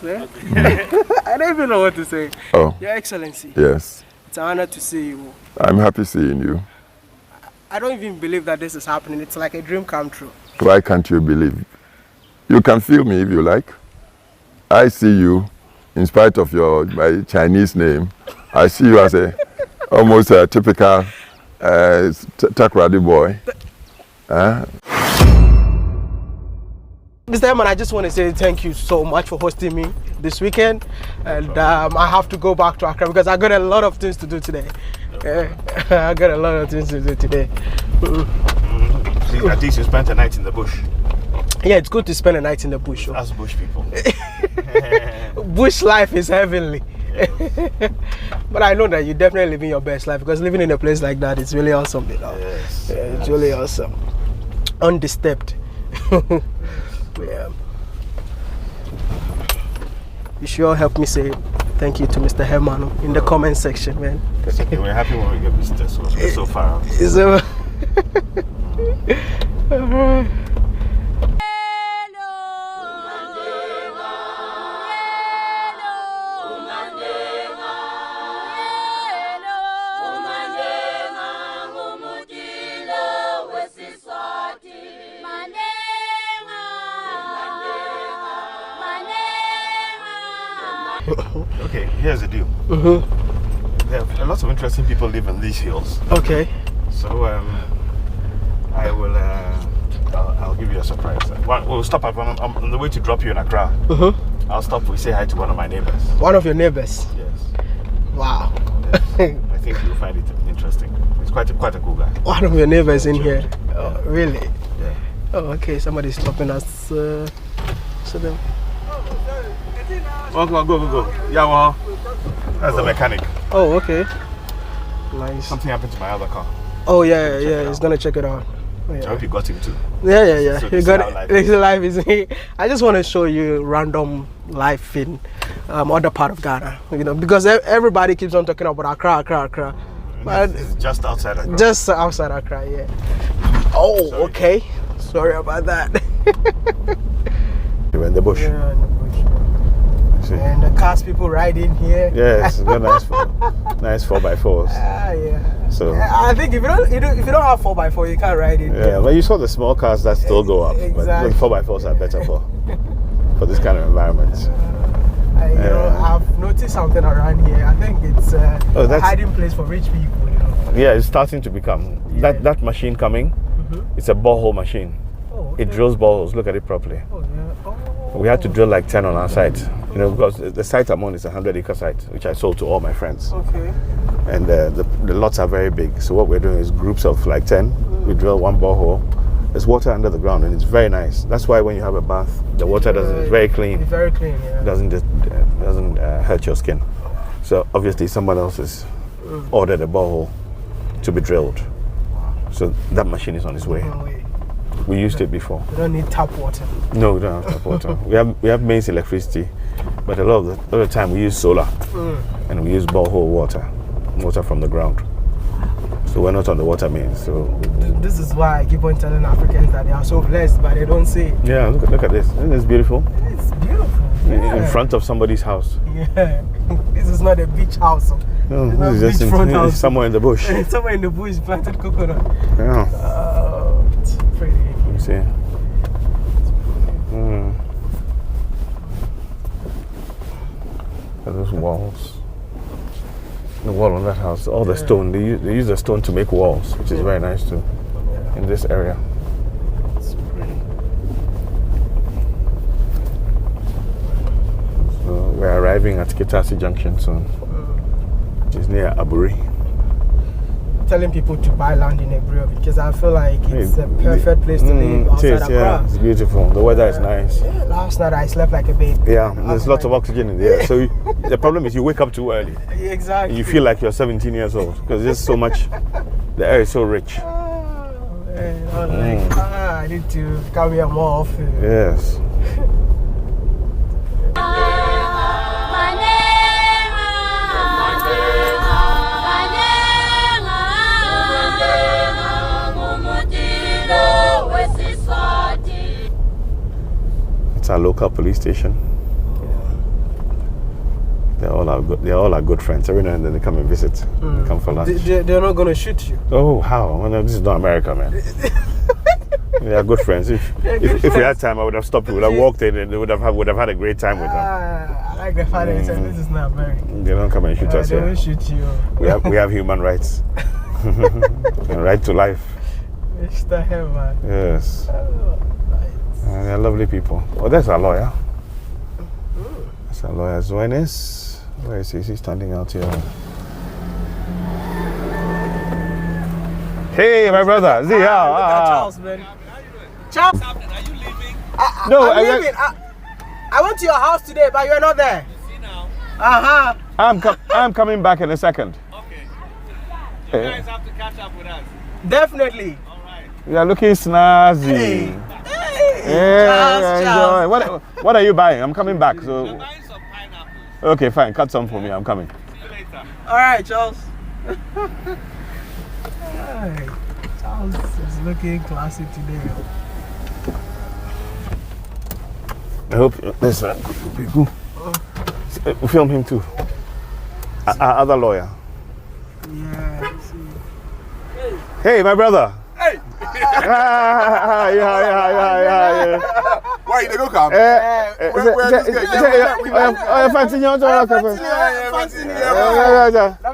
sir. I don't even know what to say. Oh. Your Excellency. Yes. It's an honor to see you. I'm happy seeing you. I don't even believe that this is happening. It's like a dream come true. Why can't you believe? You can feel me if you like. I see you, in spite of my Chinese name, I see you as almost a typical Takoradi boy. Mr. Herman, I just want to say thank you so much for hosting me this weekend. And I have to go back to Accra because I got a lot of things to do today. I got a lot of things to do today. At least you spent a night in the bush. Yeah, it's good to spend a night in the bush. Us bush people. Bush life is heavenly. But I know that you're definitely living your best life because living in a place like that is really awesome. You know? Yes. It's really awesome. Undisturbed. Yeah. You should all help me say thank you to Mr. Herman in the comment section, man. Okay, we're happy when we get visitors. We're so far. Okay, here's the deal. There are lots of interesting people live in these hills. Okay. So I'll give you a surprise. We'll stop at one on the way to drop you in Accra. I'll stop. We say hi to one of my neighbors. One of your neighbors? Yes. Wow. Yes. I think you'll find it interesting. It's quite a cool guy. One of your neighbors in here. Oh, really? Yeah. Oh, okay. Somebody's stopping us. So then. Oh, go. Yeah, well, that's the mechanic. Oh, okay. Nice. Something happened to my other car. Oh, yeah. He's gonna check it out. Oh, yeah. I hope you got him too. Yeah. So You got it. Life is. I just want to show you random life in other part of Ghana. You know, because everybody keeps on talking about Accra. But It's just outside Accra. Just outside Accra, yeah. Oh, sorry. Okay. Sorry about that. We're in the bush. Yeah, in the bush. And the cars people ride in here. Yes, nice 4x4s. Yeah. So I think if you don't have 4x4, you can't ride in. Yeah, but you saw the small cars that still go up. Exactly. But 4x4s are better for this kind of environment. I've noticed something around here. I think it's a hiding place for rich people. You know. Yeah, it's starting to become that machine coming. It's a borehole machine. Oh, okay. It drills boreholes. Look at it properly. Oh, yeah. We had to drill like 10 on our site, you know, because the site I'm on is a 100-acre site, which I sold to all my friends. Okay. And the lots are very big. So what we're doing is groups of like 10. We drill one borehole. There's water under the ground, and it's very nice. That's why when you have a bath, the water it's very clean. It's very clean. Yeah. It doesn't hurt your skin. So obviously someone else has ordered a borehole to be drilled. So that machine is on its way. We used it before. You don't need tap water. No, we don't have tap water. we have mains electricity, but a lot of the time we use solar, and we use borehole water from the ground. So we're not on the water mains. So this is why I keep on telling Africans that they are so blessed, but they don't see it. Yeah, look at this. Isn't this beautiful? It's beautiful. Yeah. In front of somebody's house. Yeah. This is not a beach house. No, this is just somewhere in the bush. Somewhere in the bush, planted coconut. Yeah. Oh, it's pretty. Let me see. Look at those walls. The wall on that house, all the stone. They use the stone to make walls, which is very nice too. In this area. It's pretty. So we're arriving at Kitasi Junction soon, which is near Aburi. Telling people to buy land in Aburi because I feel like it's a perfect place to live outside Accra. Yeah, it's beautiful. The weather is nice. Yeah, last night I slept like a baby. Yeah, there's lots of oxygen in the air. So the problem is you wake up too early. Exactly. You feel like you're 17 years old because there's so much. The air is so rich. And I was like, I need to come here more often. Yes. It's our local police station. They're all our good friends. Every now and then they come and visit. They come for lunch. They're not gonna shoot you. Oh, how? Well, no, this is not America, man. They are good friends. If we had time, I would have stopped. We would have walked in, and they would have had a great time with them. I like the fact that you said this is not America. They don't come and shoot us They here. don't shoot you. We have human rights. And right to life. Mr. Heaven. Yes. Oh, nice. They're lovely people. Oh, that's our lawyer. That's our lawyer, Zoenis. Where is he? Is he standing out here? Hey, my brother. See how? Look at Charles, man. Charles, Are you leaving? No, I'm leaving. I went to your house today, but you're not there. See now. I'm coming back in a second. Okay. You guys have to catch up with us. Definitely. All right. You are looking snazzy. Charles. What are you buying? I'm coming back. So We're buying some pineapples. okay, fine. Cut some for me. I'm coming. See you later. All right, Charles. Hey, Charles is looking classy today. I hope this film him too. Our other lawyer. Yeah. Hey, my brother. Hey! Yeah. Why you go come? Where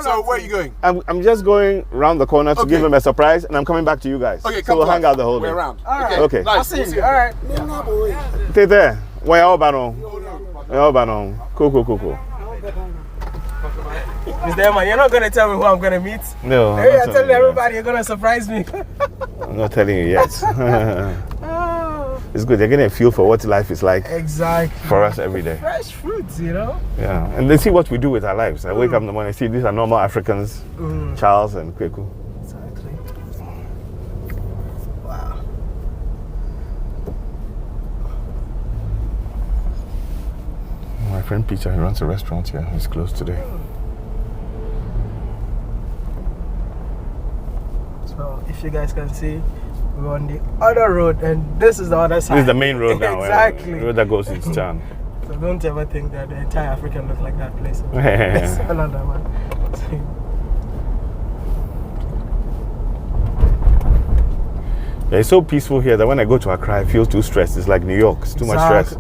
So where are you going? I'm just going round the corner to give him a surprise, and I'm coming back to you guys. Okay, so come we'll to hang us. out the whole day. We're around. All right. Okay. I'll Nice. see you. All right. Stay there. Where all banon? Cool. Mr. Emma, you're not going to tell me who I'm going to meet. No. Hey, I'm telling everybody you're going to surprise me. I'm not telling you yet. Oh, It's good. They're getting a feel for what life is like exactly. for us every day. Fresh fruits, you know? Yeah. And they see what we do with our lives. I wake up in the morning, see these are normal Africans, Charles and Kweku. Exactly. Wow. My friend Peter, he runs a restaurant here. He's closed today. So, if you guys can see, we're on the other road, and this is the other side. This is the main road now. Exactly. The road that goes into town. So don't ever think that the entire Africa looks like that place. It's another one. Yeah, it's so peaceful here that when I go to Accra, I feel too stressed. It's like New York. It's too much stress.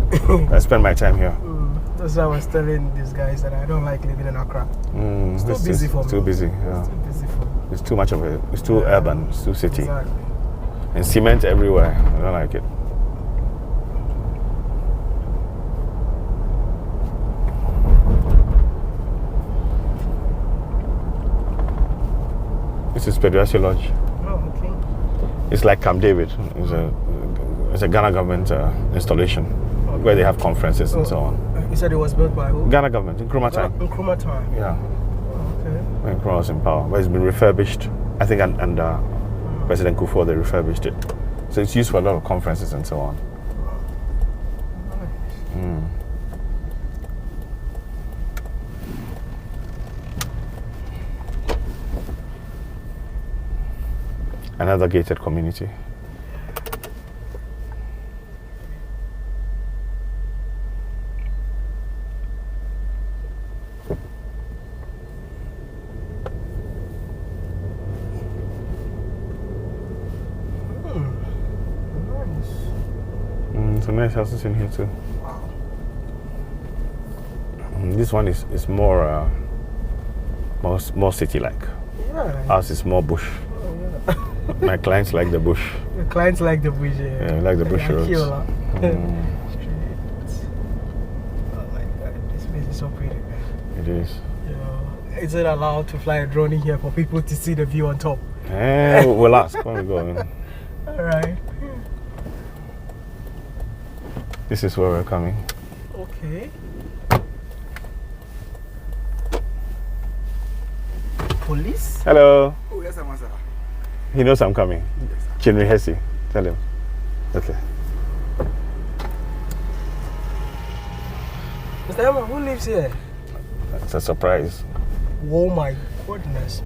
I spend my time here. That's why I was telling these guys that I don't like living in Accra. It's too busy for me. It's too busy. Yeah. It's too busy for me. It's too much of it. It's too urban. It's too city. Exactly. And cement everywhere. I don't like it. This is Peduasi Lodge. Oh, okay. It's like Camp David. It's a Ghana government installation where they have conferences and so on. You said it was built by who? Ghana government in Nkrumah time. Nkrumah time. Yeah, Okay. when Nkrumah was in power, but it's been refurbished. I think under President Kufuor they refurbished it, so it's used for a lot of conferences and so on. Another gated community. Some nice houses in here too. This one is more more city-like. Yeah. Ours is more bush. My clients like the bush. Your clients like the bush. Yeah, like the bush roads. Oh my God, this place is so pretty. It is. Yeah. Is it allowed to fly a drone in here for people to see the view on top? We'll ask when we go in. All right. This is where we're coming. Okay. Police? Hello. Oh, yes, I'm sir. He knows I'm coming. Chinri Hesi. Tell him. Okay. Mr. Emma, who lives here? It's a surprise. Oh my goodness.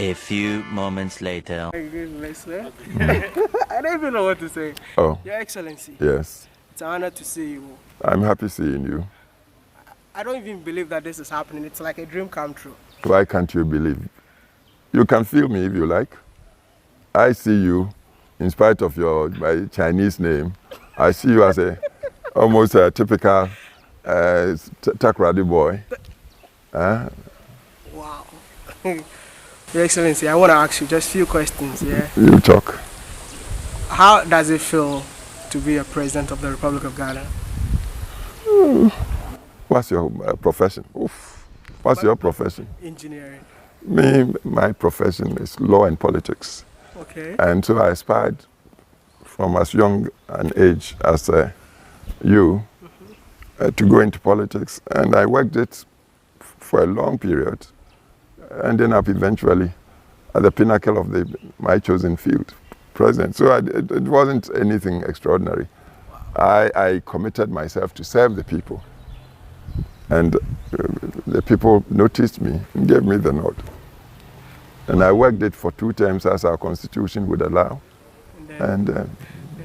A few moments later. I don't even know what to say. Oh, Your Excellency, yes. it's an honor to see you. I'm happy seeing you. I don't even believe that this is happening. It's like a dream come true. Why can't you believe? You can feel me if you like. I see you, in spite of my Chinese name, I see you as almost a typical Takoradi boy. Wow. Your Excellency, I want to ask you just a few questions, yeah? You talk. How does it feel to be a president of the Republic of Ghana? What's your profession? Oof. What's your profession? Engineering. My profession is law and politics. Okay. And so I aspired from as young an age as you to go into politics. And I worked it for a long period, ending up eventually at the pinnacle of my chosen field, president. So it wasn't anything extraordinary. I committed myself to serve the people. And the people noticed me and gave me the nod. And I worked it for 2 terms as our constitution would allow.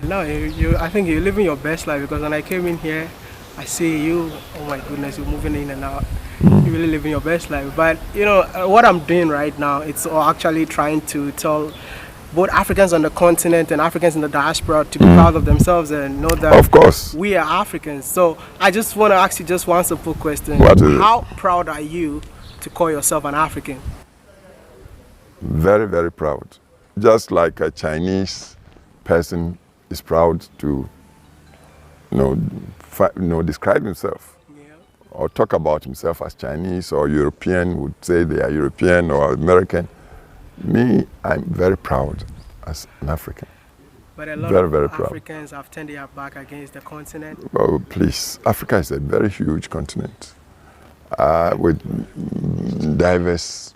No, I think you're living your best life, because when I came in here, I see you, oh my goodness, you're moving in and out. You're really living your best life. But, what I'm doing right now, it's actually trying to tell both Africans on the continent and Africans in the diaspora to be proud of themselves and know that of course we are Africans. So I just want to ask you just one simple question. What is it? How proud are you to call yourself an African? Very, very proud. Just like a Chinese person is proud to describe himself or talk about himself as Chinese, or European would say they are European or American. Me, I'm very proud as an African. But a lot very, of very proud. Africans have turned their back against the continent. Oh, please. Africa is a very huge continent with diverse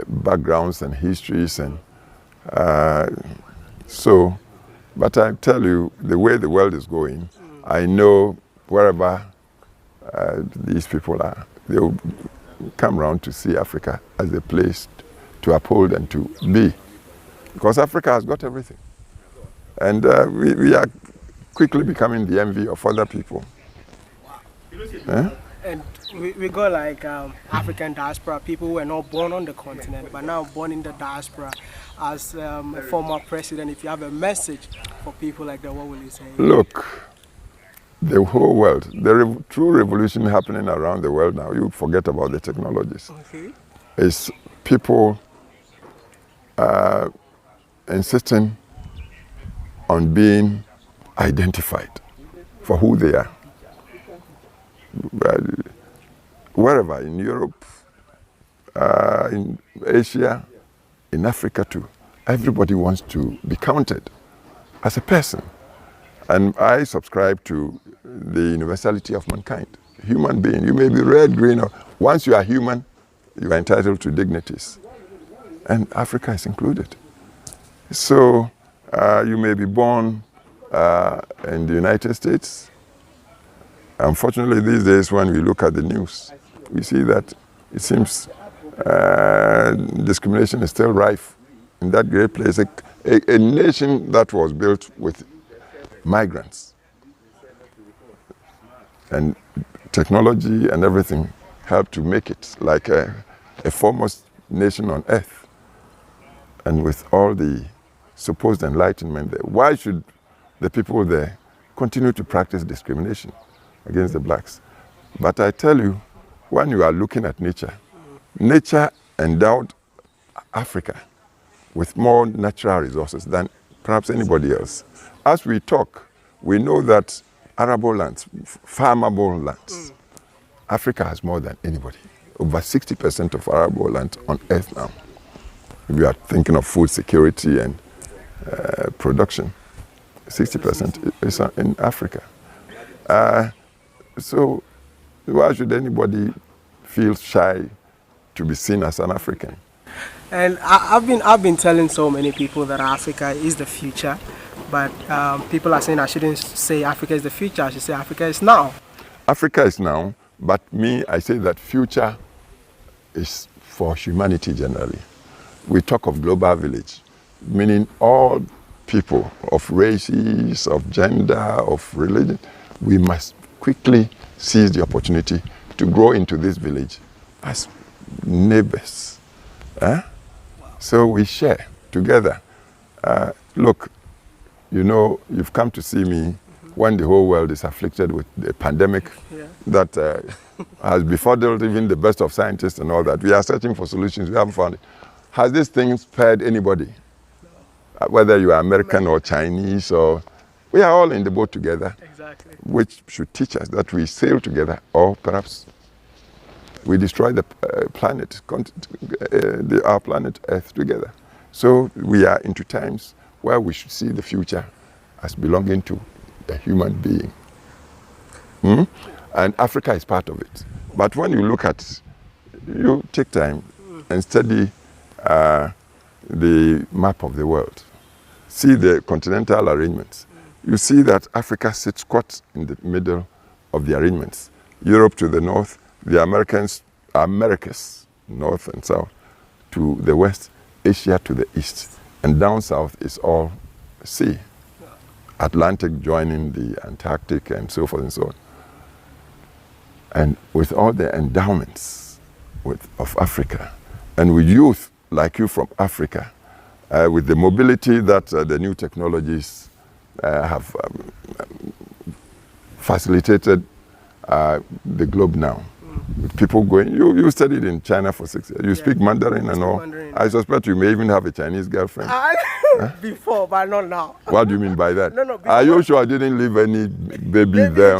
backgrounds and histories. But I tell you, the way the world is going, I know wherever these people are, they will come around to see Africa as a place to uphold and to be, because Africa has got everything, and we are quickly becoming the envy of other people. And we got like African diaspora, people who were not born on the continent but now born in the diaspora. As a former president, if you have a message for people like that, what will you say? Look, the whole world, the true revolution happening around the world now, you forget about the technologies. Okay. It's people insisting on being identified for who they are. Wherever, in Europe, in Asia, in Africa too, everybody wants to be counted as a person. And I subscribe to the universality of mankind. Human being, you may be red, green, or once you are human, you are entitled to dignities. And Africa is included. So you may be born in the United States. Unfortunately, these days when we look at the news, we see that it seems discrimination is still rife in that great place. A nation that was built with migrants. And technology and everything helped to make it like a foremost nation on earth. And with all the supposed enlightenment there, why should the people there continue to practice discrimination against the blacks? But I tell you, when you are looking at nature, nature endowed Africa with more natural resources than perhaps anybody else. As we talk, we know that arable lands, farmable lands, Africa has more than anybody. Over 60% of arable land on earth now. We are thinking of food security and production. 60% is in Africa. So why should anybody feel shy to be seen as an African? And I've been telling so many people that Africa is the future, but people are saying I shouldn't say Africa is the future, I should say Africa is now. Africa is now, but I say that future is for humanity generally. we talk of global village, meaning all people of races, of gender, of religion. We must quickly seize the opportunity to grow into this village as neighbors. So we share together. Look, you know, you've come to see me when the whole world is afflicted with a pandemic that has befuddled even the best of scientists and all that. We are searching for solutions. We haven't found it. Has this thing spared anybody? Whether you are American or Chinese, or we are all in the boat together. Exactly. Which should teach us that we sail together, or perhaps we destroy the planet, our planet Earth together. So we are into times where we should see the future as belonging to a human being. And Africa is part of it. But when you look at, you take time and study the map of the world, see the continental arrangements, you see that Africa sits squat in the middle of the arrangements. Europe to the north, the Americas, north and south, to the west, Asia to the east, and down south is all sea. Atlantic joining the Antarctic and so forth and so on. And with all the endowments of Africa, and with youth like you from Africa, with the mobility that the new technologies have facilitated the globe now. With people going, you studied in China for 6 years. You speak Mandarin and all. Mandarin. I suspect you may even have a Chinese girlfriend. Before, but not now. What do you mean by that? No, Are you sure I didn't leave any baby there?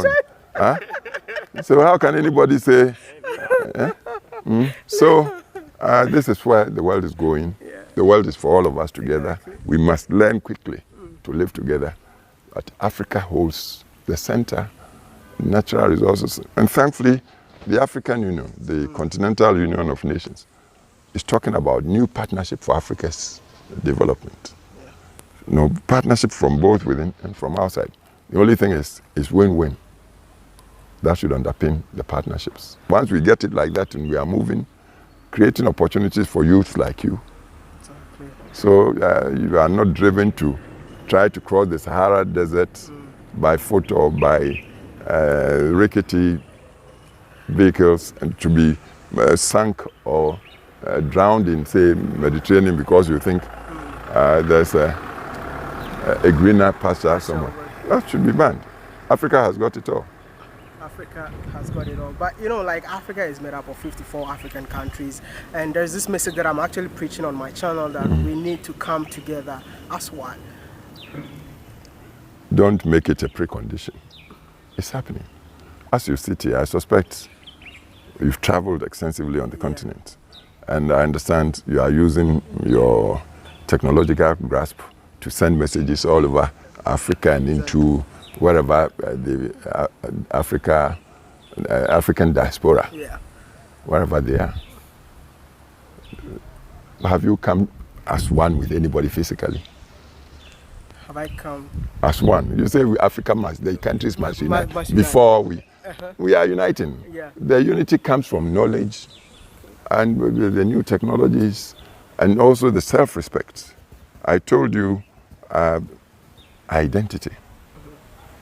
So how can anybody say? So this is where the world is going. The world is for all of us together. Exactly. We must learn quickly to live together. But Africa holds the center, natural resources. And thankfully, the African Union, the Continental Union of Nations, is talking about new partnership for Africa's development. Partnership from both within and from outside. The only thing is win-win. That should underpin the partnerships. Once we get it like that and we are moving, creating opportunities for youth like you. Exactly. So you are not driven to try to cross the Sahara Desert by foot or by rickety vehicles and to be sunk or drowned in, say, Mediterranean because you think there's a greener pasture somewhere. That should be banned. Africa has got it all. Africa has got it all. But you know, like Africa is made up of 54 African countries, and there's this message that I'm actually preaching on my channel that we need to come together as one. Don't make it a precondition. It's happening. As you sit here, I suspect you've traveled extensively on the continent, and I understand you are using your technological grasp to send messages all over Africa and into wherever the African diaspora, wherever they are. Have you come as one with anybody physically? Have I come? As one. You say Africa must, the countries must unite before we are uniting. Yeah. The unity comes from knowledge and the new technologies and also the self-respect. I told you identity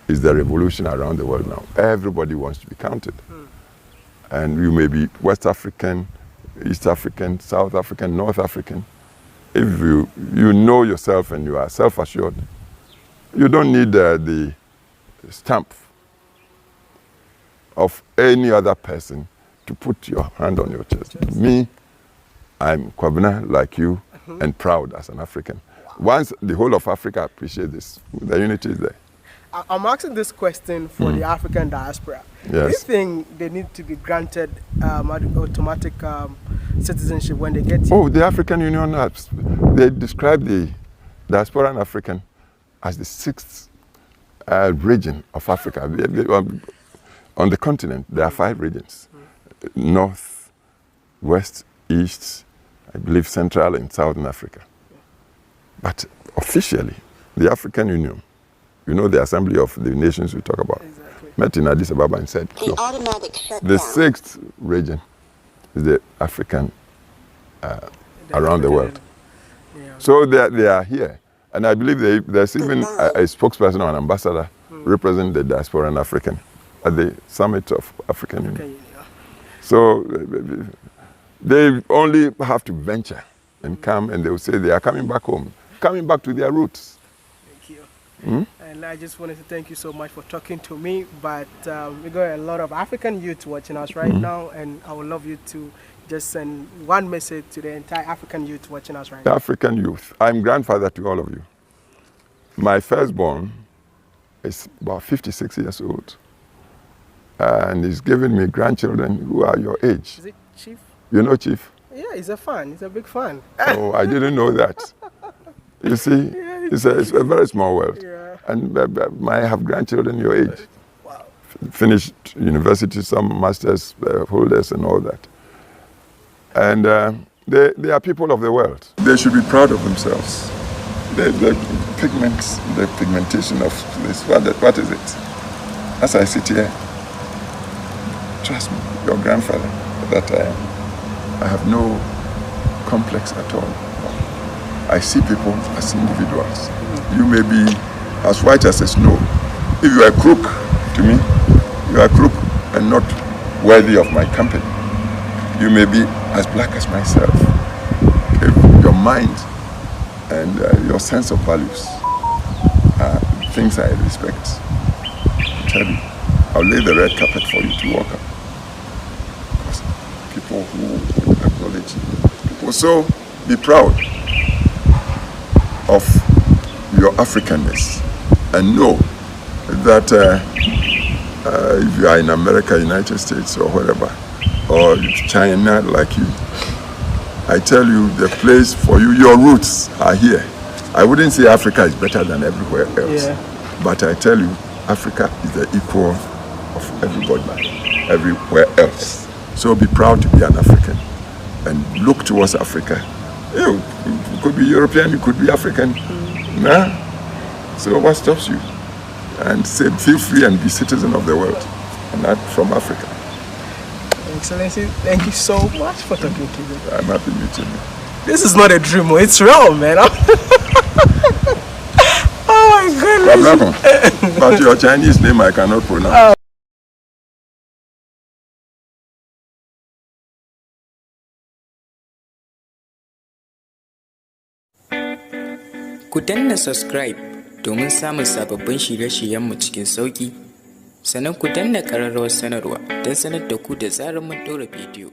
is the revolution around the world now. Everybody wants to be counted. And you may be West African, East African, South African, North African. If you know yourself and you are self-assured, you don't need the stamp of any other person to put your hand on your chest. Me, I'm Kwabena like you and proud as an African. Once the whole of Africa appreciates this, the unity is there. I'm asking this question for the African diaspora. Yes. Do you think they need to be granted automatic citizenship when they get here? Oh, the African Union, they describe the diasporan African as the sixth region of Africa. On the continent, there are 5 regions. North, West, East, I believe Central and Southern Africa. But officially, the African Union, you know, the Assembly of the Nations we talk about, met in Addis Ababa and said, no, the 6th region is the African around the world. So they are here. And I believe there's even a spokesperson or an ambassador representing the diaspora and African at the Summit of African Union. So they only have to venture and come, and they will say they are coming back home, coming back to their roots. Thank you. And I just wanted to thank you so much for talking to me. But we got a lot of African youth watching us right now, and I would love you to just send one message to the entire African youth watching us right now. African youth, I'm grandfather to all of you. My firstborn is about 56 years old, and he's giving me grandchildren who are your age. Is it Chief? You know Chief? Yeah, he's a fan. He's a big fan. Oh, I didn't know that. You see, it's a very small world. Yeah. And I have grandchildren your age. Wow. Finished university, some masters holders and all that. And they are people of the world. They should be proud of themselves. The pigmentation of this, what is it? As I sit here, trust me, your grandfather, that I have no complex at all. I see people as individuals. You may be as white as the snow. If you are a crook to me, you are a crook and not worthy of my company. You may be as black as myself. If your mind and your sense of values are things I respect, I tell you, I'll lay the red carpet for you to walk up. Because people who acknowledge people. So be proud of your Africanness and know that if you are in America, United States or wherever, or China like you, I tell you the place for you, your roots are here. I wouldn't say Africa is better than everywhere else, but I tell you, Africa is the equal of everybody, everywhere else. So be proud to be an African and look towards Africa. You could be European, you could be African. Nah? So what stops you? And say, feel free and be citizen of the world, and not from Africa. Excellency, thank you so much for talking to me. I'm happy meeting you. This is not a dream, it's real, man. Oh my goodness. But your Chinese name I cannot pronounce. Ku danna subscribe domin samun sababbin shirye-shiryenmu cikin sauƙi. Sannan ku danna ƙararrawar sanarwa don sanar da ku da zarar mun ɗora bidiyo.